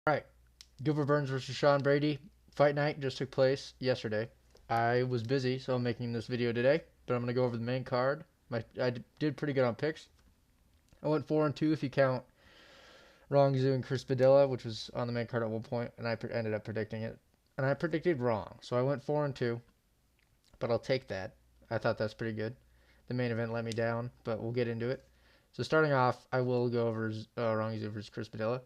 All right, Gilbert Burns versus Sean Brady. Fight night just took place yesterday. I was busy, so I'm making this video today. But I'm gonna go over the main card. I did pretty good on picks. I went 4-2 if you count Rongzu and Chris Padilla, which was on the main card at one point, and I ended up predicting it, and I predicted wrong. So I went 4-2, but I'll take that. I thought that's pretty good. The main event let me down, but we'll get into it. So starting off, I will go over Rongzu versus Chris Padilla.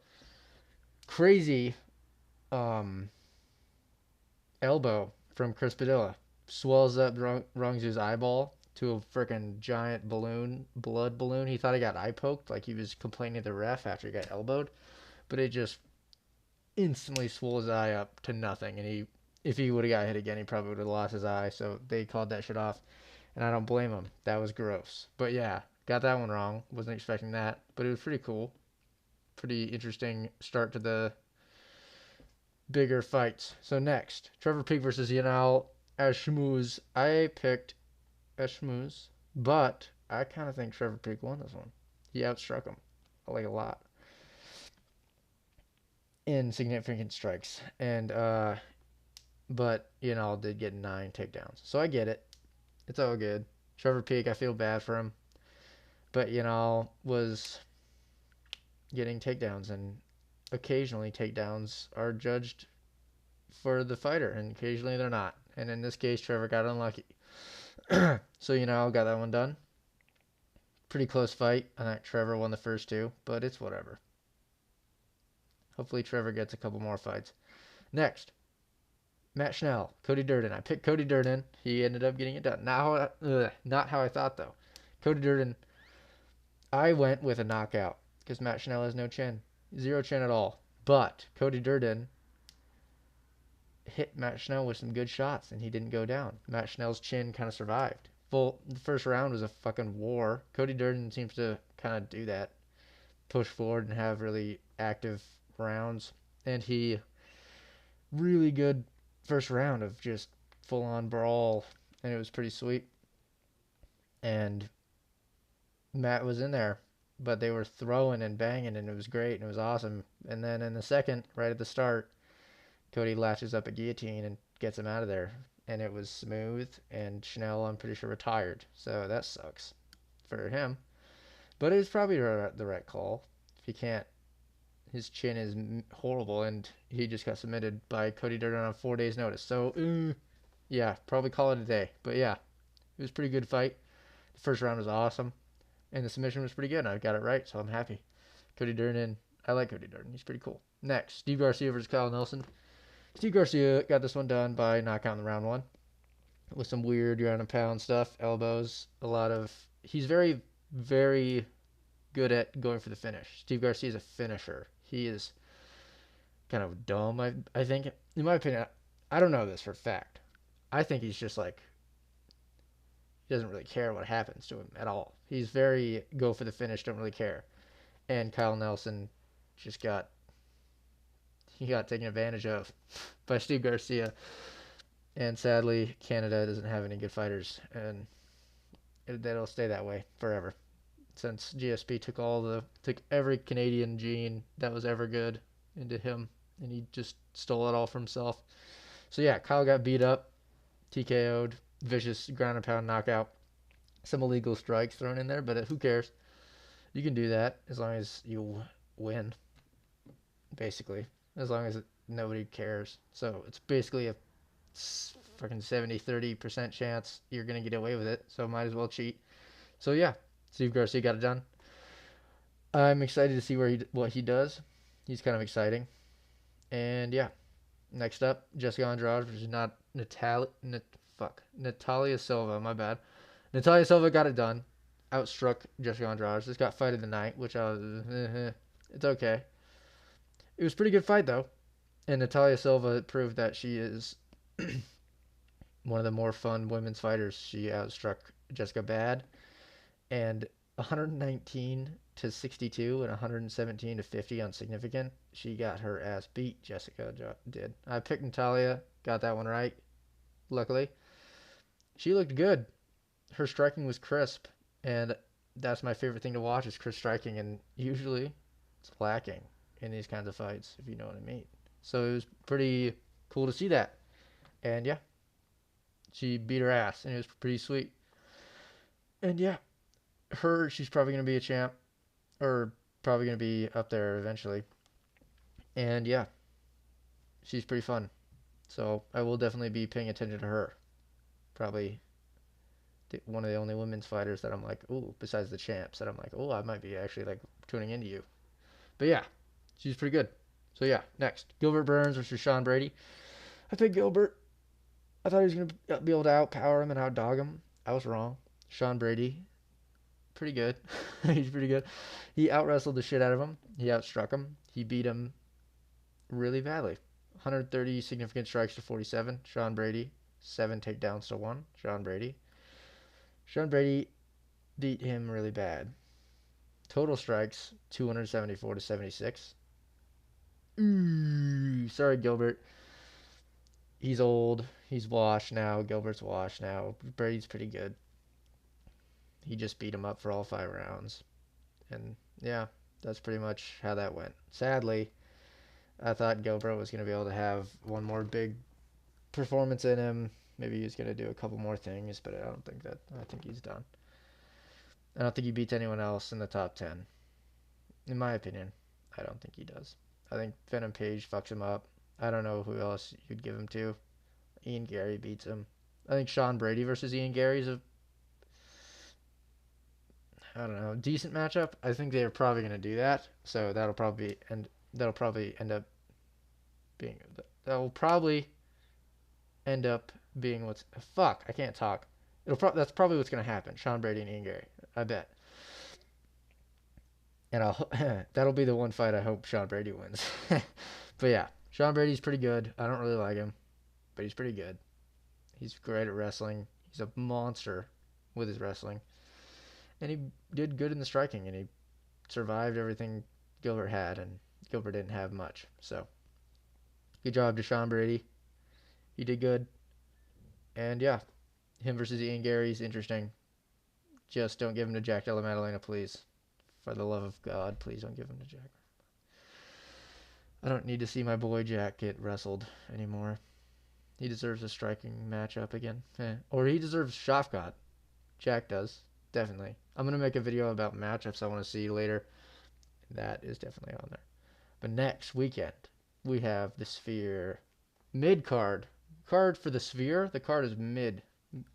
Crazy um, elbow from Chris Padilla. Swells up Rongzu's eyeball to a freaking giant blood balloon. He thought he got eye poked, like he was complaining to the ref after he got elbowed, but it just instantly swelled his eye up to nothing. And if he would have got hit again, he probably would have lost his eye. So they called that shit off, and I don't blame him. That was gross. But yeah, got that one wrong. Wasn't expecting that, but it was pretty cool. Pretty interesting start to the bigger fights. So next, Trevor Peek versus Yanal Ashmuz. I picked Ashmuz, but I kind of think Trevor Peek won this one. He outstruck him like a lot in significant strikes, and but Yanal did get 9 takedowns. So I get it. It's all good. Trevor Peek, I feel bad for him, but Yanal was getting takedowns, and occasionally takedowns are judged for the fighter, and occasionally they're not. And in this case, Trevor got unlucky. So, got that one done. Pretty close fight. I think Trevor won the first two, but it's whatever. Hopefully, Trevor gets a couple more fights. Next, Matt Schnell, Cody Durden. I picked Cody Durden. He ended up getting it done. Not how I thought, though. Cody Durden, I went with a knockout because Matt Schnell has no chin. Zero chin at all. But Cody Durden hit Matt Schnell with some good shots, and he didn't go down. Matt Schnell's chin kind of survived. The first round was a fucking war. Cody Durden seems to kind of do that, push forward and have really active rounds, and he really good first round of just full on brawl, and it was pretty sweet. And Matt was in there, but they were throwing and banging, and it was great, and it was awesome. And then in the second, right at the start, Cody latches up a guillotine and gets him out of there. And it was smooth, and Schnell, I'm pretty sure, retired. So that sucks for him. But it was probably the right call. If he can't, his chin is horrible, and he just got submitted by Cody Durden on 4 days' notice. So, yeah, probably call it a day. But yeah, it was a pretty good fight. The first round was awesome, and the submission was pretty good, and I got it right, so I'm happy. Cody Durden, I like Cody Durden. He's pretty cool. Next, Steve Garcia versus Kyle Nelson. Steve Garcia got this one done by knockout in the round one with some weird ground and pound stuff, elbows, a lot of. He's very, very good at going for the finish. Steve Garcia is a finisher. He is kind of dumb, I think. In my opinion, I don't know this for a fact. I think he's just like, he doesn't really care what happens to him at all. He's very go for the finish, don't really care. And Kyle Nelson just got taken advantage of by Steve Garcia. And sadly, Canada doesn't have any good fighters, and that'll stay that way forever. Since GSP took every Canadian gene that was ever good into him, and he just stole it all for himself. So yeah, Kyle got beat up, TKO'd, vicious ground and pound knockout, some illegal strikes thrown in there, but who cares? You can do that as long as you win, basically, as long as nobody cares. So it's basically a fucking 70-30% chance you're gonna get away with it. So might as well cheat. So yeah, Steve Garcia got it done. I'm excited to see what he does. He's kind of exciting. And yeah, next up, Jessica Andrade versus not Natalia Silva. My bad. Natalia Silva got it done. Outstruck Jessica Andrade. Just got fight of the night, which I was. It's okay. It was a pretty good fight though, and Natalia Silva proved that she is one of the more fun women's fighters. She outstruck Jessica bad, and 119 to 62 and 117 to 50 on significant. She got her ass beat. Jessica did. I picked Natalia, got that one right. Luckily, she looked good. Her striking was crisp, and that's my favorite thing to watch is crisp striking, and usually it's lacking in these kinds of fights, if you know what I mean. So it was pretty cool to see that. And yeah, she beat her ass, and it was pretty sweet. And yeah, she's probably gonna be a champ, or probably gonna be up there eventually. And yeah, she's pretty fun. So I will definitely be paying attention to her. Probably one of the only women's fighters that I'm like, ooh, besides the champs, that I'm like, oh, I might be actually like tuning into you. But yeah, she's pretty good. So yeah, next, Gilbert Burns versus Sean Brady. I picked Gilbert. I thought he was gonna be able to outpower him and outdog him. I was wrong. Sean Brady, pretty good. He's pretty good. He out wrestled the shit out of him. He outstruck him. He beat him really badly. 130 significant strikes to 47. Sean Brady, 7 takedowns to 1. Sean Brady. Sean Brady beat him really bad. Total strikes, 274 to 76. Ooh, sorry, Gilbert. He's old. He's washed now. Gilbert's washed now. Brady's pretty good. He just beat him up for all 5 rounds. And yeah, that's pretty much how that went. Sadly, I thought Gilbert was going to be able to have one more big performance in him. Maybe he's going to do a couple more things, but I don't think that. I think he's done. I don't think he beats anyone else in the top 10. In my opinion, I don't think he does. I think Venom Page fucks him up. I don't know who else you'd give him to. Ian Gary beats him. I think Sean Brady versus Ian Gary is a, I don't know, decent matchup. I think they're probably going to do that. So that'll probably end up being that will probably end up being what's fuck. I can't talk. That's probably what's going to happen. Sean Brady and Ian Gary. I bet. And that'll be the one fight I hope Sean Brady wins. But yeah, Sean Brady's pretty good. I don't really like him, but he's pretty good. He's great at wrestling. He's a monster with his wrestling. And he did good in the striking, and he survived everything Gilbert had, and Gilbert didn't have much. So, good job to Sean Brady. He did good. And yeah, him versus Ian Gary's interesting. Just don't give him to Jack Della Maddalena, please. For the love of God, please don't give him to Jack. I don't need to see my boy Jack get wrestled anymore. He deserves a striking matchup again. Or he deserves Shafkat. Jack does. Definitely. I'm going to make a video about matchups I want to see later. That is definitely on there. But next weekend, we have the Sphere mid card. Card for the Sphere. The card is mid.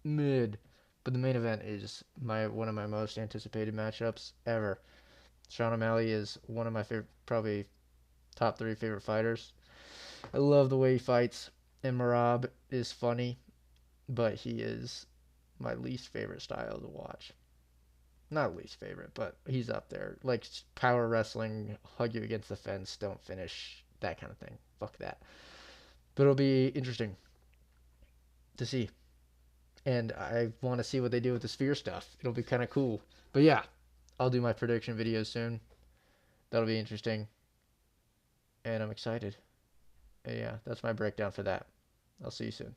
Mid. But the main event is one of my most anticipated matchups ever. Sean O'Malley is one of my favorite, probably top 3 favorite fighters. I love the way he fights. And Marab is funny, but he is my least favorite style to watch. Not least favorite, but he's up there. Like power wrestling, hug you against the fence, don't finish, that kind of thing. Fuck that. But it'll be interesting to see. And I want to see what they do with the Sphere stuff. It'll be kind of cool. But yeah, I'll do my prediction videos soon. That'll be interesting. And I'm excited. And yeah, that's my breakdown for that. I'll see you soon.